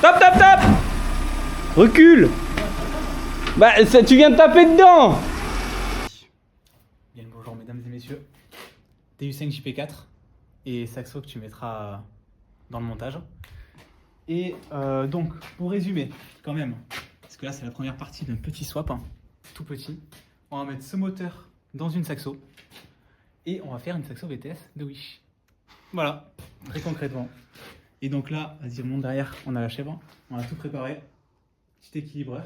Stop, stop, stop. Recule. Bah, tu viens de taper dedans. Bien le bonjour mesdames et messieurs. TU5 JP4 et saxo que tu mettras dans le montage. Et donc, pour résumer, quand même, parce que là c'est la première partie d'un petit swap, hein, tout petit. On va mettre ce moteur dans une saxo et on va faire une saxo VTS de Wish. Voilà, très concrètement. Et donc là, vas-y, remonte derrière, on a la chèvre, on a tout préparé. Petit équilibreur.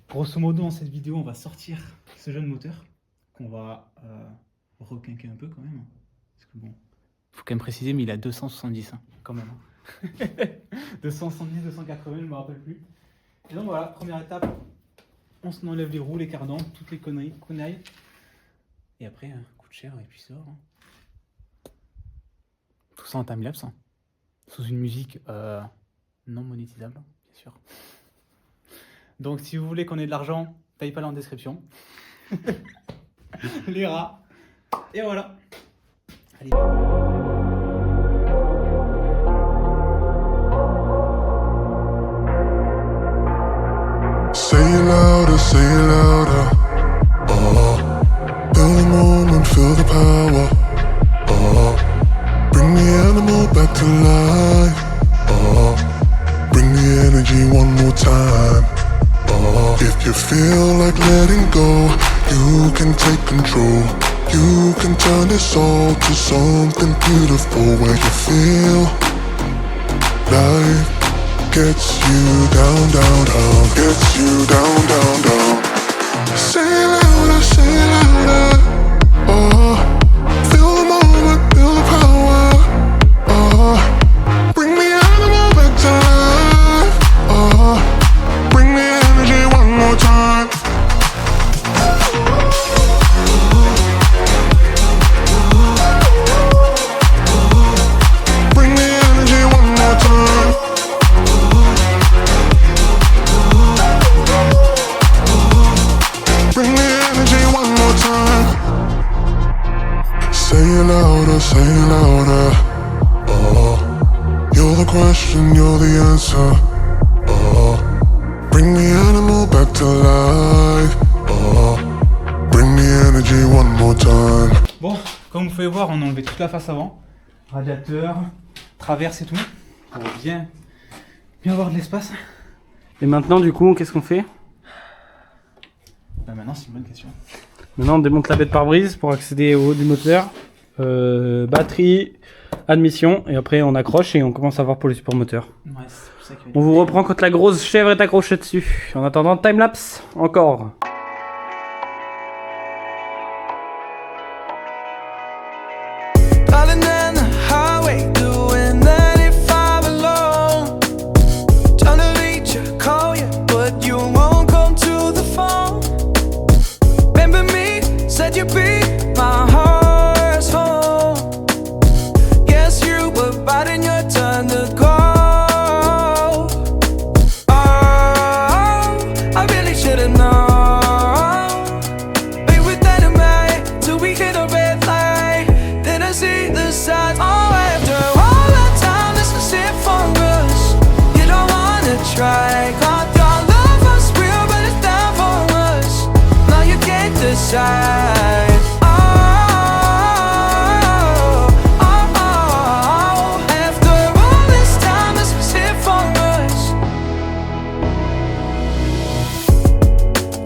Grosso modo, dans cette vidéo, on va sortir ce jeune moteur qu'on va requinquer un peu quand même. Parce que bon, faut quand même préciser, mais il a 270 hein, quand même. 270, 280, je me rappelle plus. Et donc voilà, première étape, on se enlève les roues, les cardans, toutes les conneries. Et après, un coup de chair et puis sort. Hein. Tout ça en timelapse, hein. Sous une musique non monétisable, bien sûr. Donc si vous voulez qu'on ait de l'argent, PayPal en description. Les rats. Et voilà. Allez. Say it louder, say it louder. Feel the moment, feel the power. Bring the animal back to life. Bring the energy one more time. If you feel like letting go, you can take control. You can turn this all to something beautiful. Where you feel life gets you down, down, down. Gets you down, down, down. Say it louder, say it louder. Feel the moment, feel the power. Bring the animal back to life. Bring the energy one more time. Bring the energy one more time. Bring the energy one more time. Say it louder, say it louder. You're the question, you're the answer. Bring the animal back to life. Bring the energy one more time. Bon, comme vous pouvez voir, on a enlevé toute la face avant. Radiateur, traverse et tout. Pour bien avoir de l'espace. Et maintenant, du coup, qu'est-ce qu'on fait? Bah maintenant, c'est une bonne question. Maintenant, on démonte la baie de pare-brise pour accéder au haut du moteur. Batterie, admission, et après on accroche et on commence à voir pour le support moteur. Ouais, c'est pour ça qu'il On vous reprend quand la grosse chèvre est accrochée dessus. En attendant, timelapse, encore. Driving down the highway, doing 95 alone. Trying to reach you, call you, but you won't come to the phone. Remember me, said you'd be my heart's home. Guess you were biding your turn to go. Oh, I really should've known. Be with dynamite till we hit a red light. Then I see the signs. Oh, after all that time, this is it for us. You don't wanna try. Caught your love was real, but it's down for us. Now you can't decide. Oh, oh, oh. After all this time, this is it for us.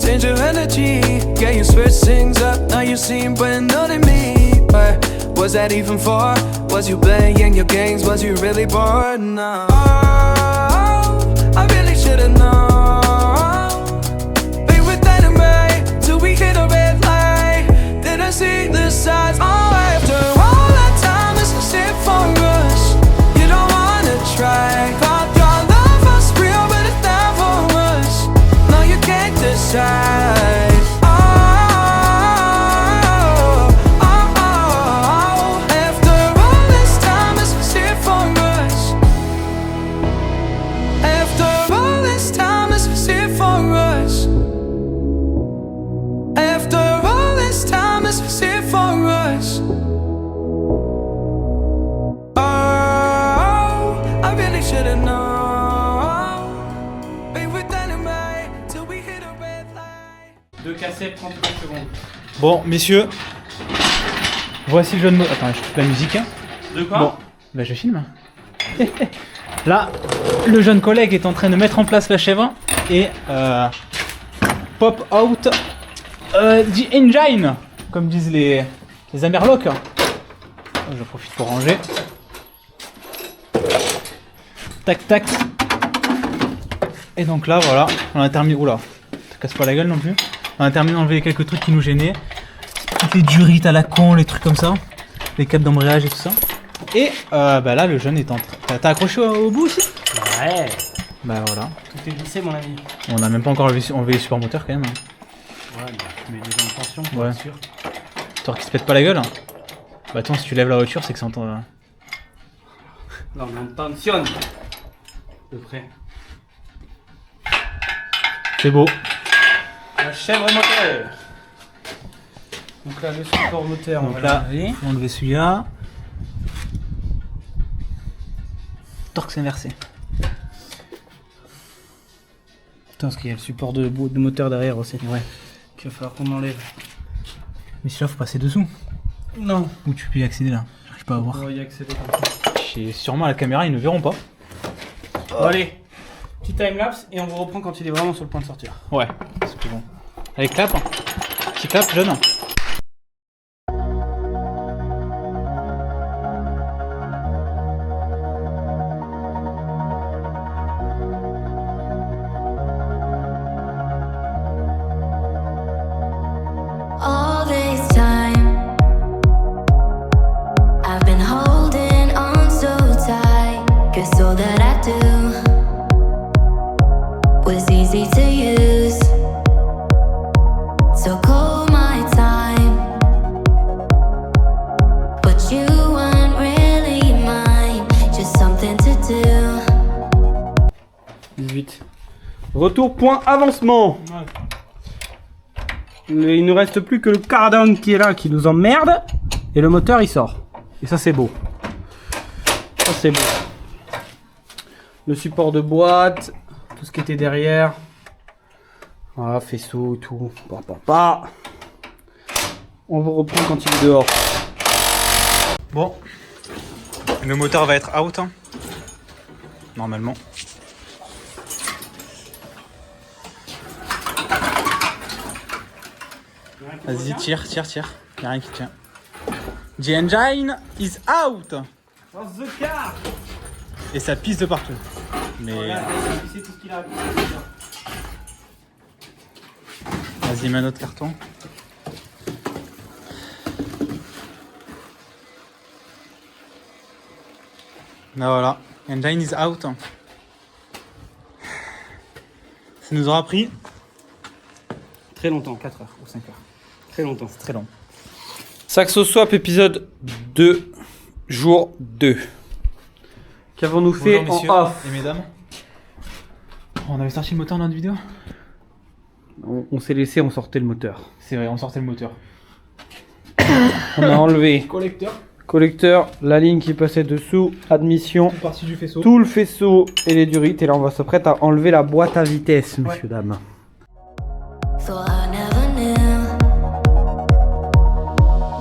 Change your energy, yeah, you switch things up. Now you seem brand new to me, but was that even for? Was you playing your games? Was you really bored? No. Oh, I really should've known. Be with dynamite till we hit a red light. Then I see the signs. Oh, after all that time, this is it for us. You don't wanna try. Thought your love was real, but it's down for us. No, you can't decide. Oh, oh, oh. After all this time, this is it for us. After all casser, prends 30 secondes. Bon, messieurs, voici le jeune moteur. Attends, je coupe la musique. Hein. De quoi? Bon, bah je filme. Là, le jeune collègue est en train de mettre en place la chèvre et pop out the engine, comme disent les Amerlocs. Je profite pour ranger. Tac tac. Et donc là, voilà, on a terminé. Oula, te casse pas la gueule non plus. On a terminé d'enlever quelques trucs qui nous gênaient. Toutes les durites à la con, les trucs comme ça. Les câbles d'embrayage et tout ça. Et bah là, le jeune est en train. T'as accroché au bout aussi? Ouais. Bah voilà. Tout est glissé, mon ami. On a même pas encore enlevé les supports moteurs quand même. Hein. Ouais, mais les intentions, pour Ouais. être sûr. Histoire qu'ils se pètent pas la gueule. Bah attends, si tu lèves la voiture, c'est que ça entend. Non, mais on tensionne. De près. C'est beau. La chèvre moteur. Donc là, le support moteur, on Donc va là, l'enlever. on va enlever celui-là. Torx inversé. Putain, parce qu'il y a le support de moteur derrière aussi. Ouais. Qu'il va falloir qu'on enlève. Mais celui-là, faut passer dessous. Non. Où tu peux y accéder là? J'arrive pas à voir. On va y accéder comme ça. Sûrement à la caméra, ils ne verront pas. Bon, allez. Petit timelapse et on vous reprend quand il est vraiment sur le point de sortir. Ouais, c'est plus bon. Allez, clap. Petit clap, jeune. All this time, I've been holding on so tight, 'cause all that I do was easy to use. So call my time, but you weren't really mine, just something to do. 18. Retour, point, avancement. Il ne reste plus que le cardan qui est là, qui nous emmerde. Et le moteur, il sort. Et ça, c'est beau. Ça, c'est beau. Le support de boîte, tout ce qui était derrière. Voilà, faisceau et tout. On vous reprend quand il est dehors. Bon. Le moteur va être out. Hein. Normalement. Vas-y, tire. Y'a rien qui tient. The engine is out. Dans the car. Et ça pisse de partout. Mais C'est tout ce qu'il a. vas-y, mets un autre carton. Là voilà, engine is out. Ça nous aura pris Très longtemps. 4 heures ou 5 heures. Très longtemps. C'est très long. Saxo Swap épisode 2, jour 2. Qu'avons-nous fait Bonjour messieurs en off? et mesdames. On avait sorti le moteur dans notre vidéo? On s'est laissé, on sortait le moteur. C'est vrai, on sortait le moteur. On a enlevé Collecteur. collecteur, la ligne qui passait dessous, admission, Une partie du faisceau. tout le faisceau et les durites. Et là, on va s'apprêter à enlever la boîte à vitesse, messieurs, dames. Thought I never knew.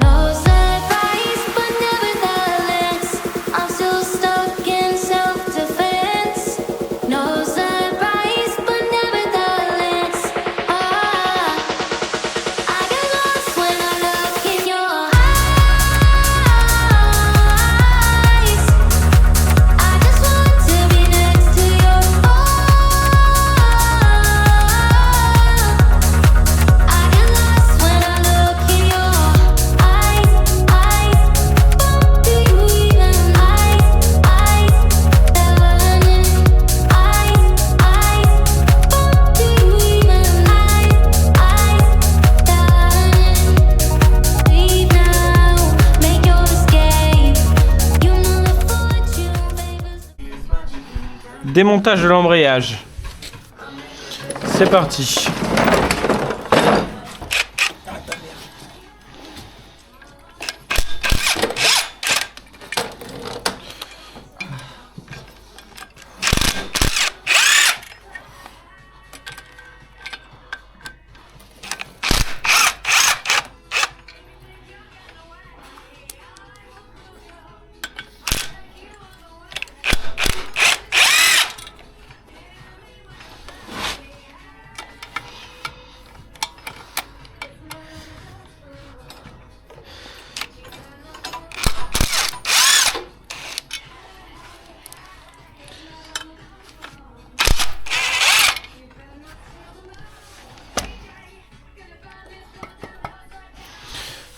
No surprise, but nevertheless, I'm still stuck in self-defense. No surprise, but nevertheless, I get lost when I look in your eyes. I just want to be next to your I get lost when I look in your eyes, do you even do you even leave now, make your escape. You know the fortune favors. Démontage de l'embrayage. C'est parti.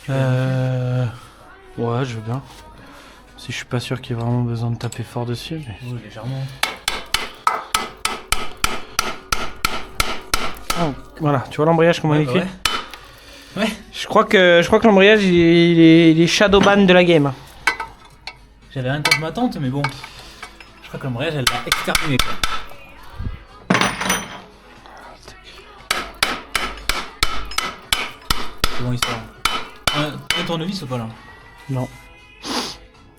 Ouais, je veux bien. Si je suis pas sûr qu'il y ait vraiment besoin de taper fort dessus. Mais... Oh, légèrement. Oh, voilà, tu vois l'embrayage comment il est écrit. Ouais. Je crois que l'embrayage il est shadowban de la game. J'avais rien contre ma tante, mais bon. Je crois que l'embrayage, elle l'a exterminé, quoi. C'est bon, il sort. Un tournevis ou pas, là? Non.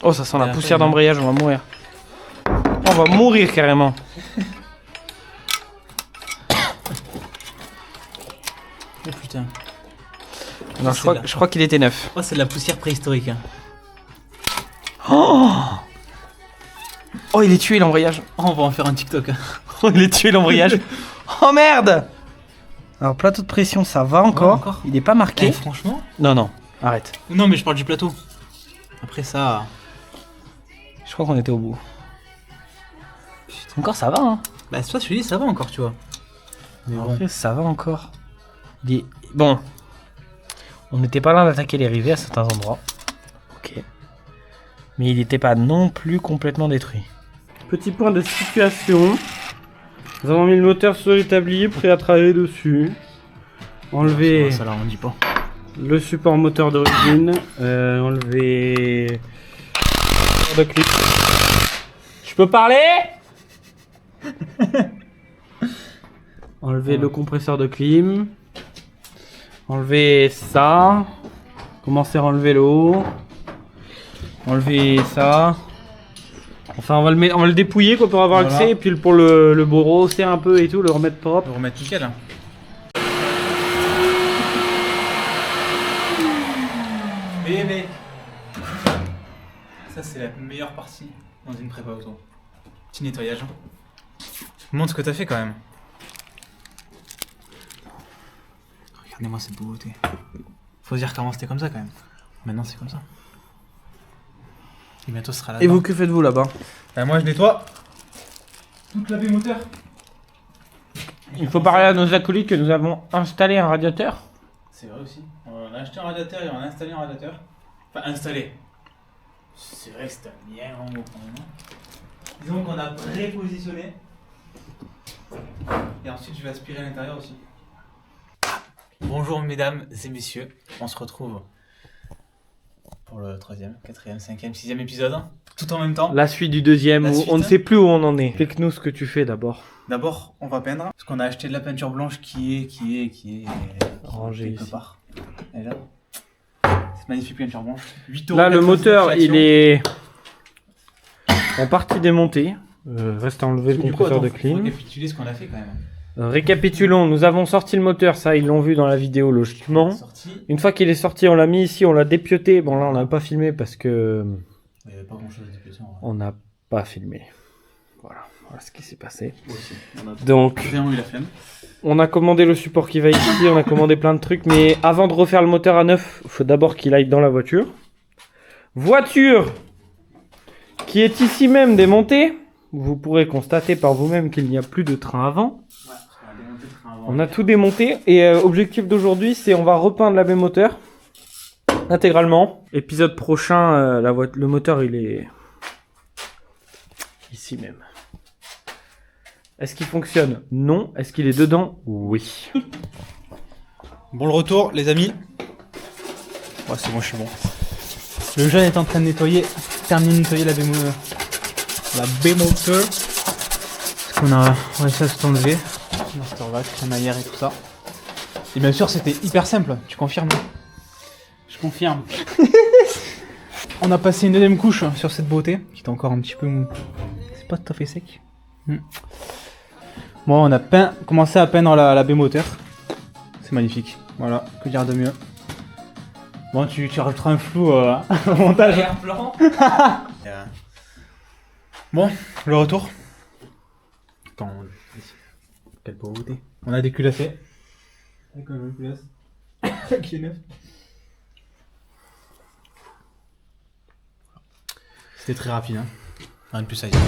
Oh, ça sent la Et poussière après, d'embrayage, on va mourir. On va mourir carrément. Oh putain. Non, je crois qu'il était neuf. Oh, c'est de la poussière préhistorique. Hein. Oh, il est tué l'embrayage. Oh, on va en faire un TikTok. Hein. Oh, il est tué l'embrayage. Oh merde. Alors, plateau de pression, ça va encore. Ouais, encore. Il est pas marqué. Eh, franchement. Non, non, arrête. Non, mais je parle du plateau. Après ça. Je crois qu'on était au bout. Encore, ça va, hein. Bah, c'est pas, je te dis, ça va encore, tu vois. Mais bon. Après, ça va encore. Bon. On n'était pas loin d'attaquer les rivets à certains endroits. Ok. Mais il n'était pas non plus complètement détruit. Petit point de situation. Nous avons mis le moteur sur l'établi, prêt à travailler dessus. Enlever Ça, là, on dit pas. le support moteur d'origine. Enlever le clip. Je peux parler? Enlever le compresseur de clim. Enlever ça. Commencer à enlever le haut. Enlever ça. Enfin, on va le dépouiller quoi, pour avoir Voilà. accès. Et puis pour le brosser un peu et tout, le remettre propre. On va remettre nickel. Hein. Mais mec, ça c'est la meilleure partie dans une prépa auto. Petit nettoyage. Montre ce que t'as fait quand même. Regardez-moi cette beauté. Faut se dire qu'avant c'était comme ça quand même. Maintenant c'est comme ça. Et bientôt ce sera là. Et vous, que faites-vous là-bas? Moi je nettoie toute la baie moteur. Il faut parler à nos acolytes que nous avons installé un radiateur. C'est vrai aussi. On a acheté un radiateur et on a installé un radiateur. Enfin, installé. C'est vrai que c'était un bien grand mot quand même. Disons qu'on a prépositionné. Et ensuite, je vais aspirer à l'intérieur aussi. Bonjour mesdames et messieurs. On se retrouve pour le 3e, 4e, 5e, 6e épisode. Tout en même temps. La suite du deuxième, La où suite. on ne sait plus où on en est. Explique-nous ce que tu fais d'abord. D'abord, on va peindre. Parce qu'on a acheté de la peinture blanche qui est Rangée quelque ici. part. Déjà. Cette magnifique peinture blanche. 8 €. Là, le moteur, il est en partie démonté. Reste à enlever le compresseur de clim. Récapituler ce qu'on a fait quand même. Récapitulons, nous avons sorti le moteur, ça ils l'ont vu dans la vidéo logiquement. Sorti. Une fois qu'il est sorti, on l'a mis ici, on l'a dépioté. Bon là on n'a pas filmé parce que Il n'y avait pas grand chose à dépiauter en vrai. on n'a pas filmé. Voilà ce qui s'est passé. Aussi. On a Donc vraiment eu la flemme. on a commandé le support qui va ici, on a commandé plein de trucs, mais avant de refaire le moteur à neuf, il faut d'abord qu'il aille dans la voiture. Voiture qui est ici même démontée. Vous pourrez constater par vous-même qu'il n'y a plus de train avant. Ouais, on a démonté le train avant. On a tout démonté et objectif d'aujourd'hui c'est on va repeindre la baie moteur intégralement. Épisode prochain, le moteur il est ici même. Est-ce qu'il fonctionne? Non. Est-ce qu'il est dedans? Oui. Bon, le retour, les amis. Ouais, c'est bon, je suis bon. Le jeune est en train de terminer de nettoyer la baie moteur. Parce qu'on a réussi à tout enlever. Mastervac, crémaillère et tout ça. Et bien sûr, c'était hyper simple, tu confirmes? Je confirme. On a passé une deuxième couche sur cette beauté, qui est encore un petit peu mou. C'est pas tout à fait sec. Bon, on a commencé à peindre la baie moteur. C'est magnifique. Voilà, que dire de mieux. Bon, tu rajouteras un flou au montage. Plan. Bon, le retour. Attends, quelle beauté. On a des culassés. Avec un culasse. Qui est neuf. C'était très rapide, hein. Rien de plus à dire.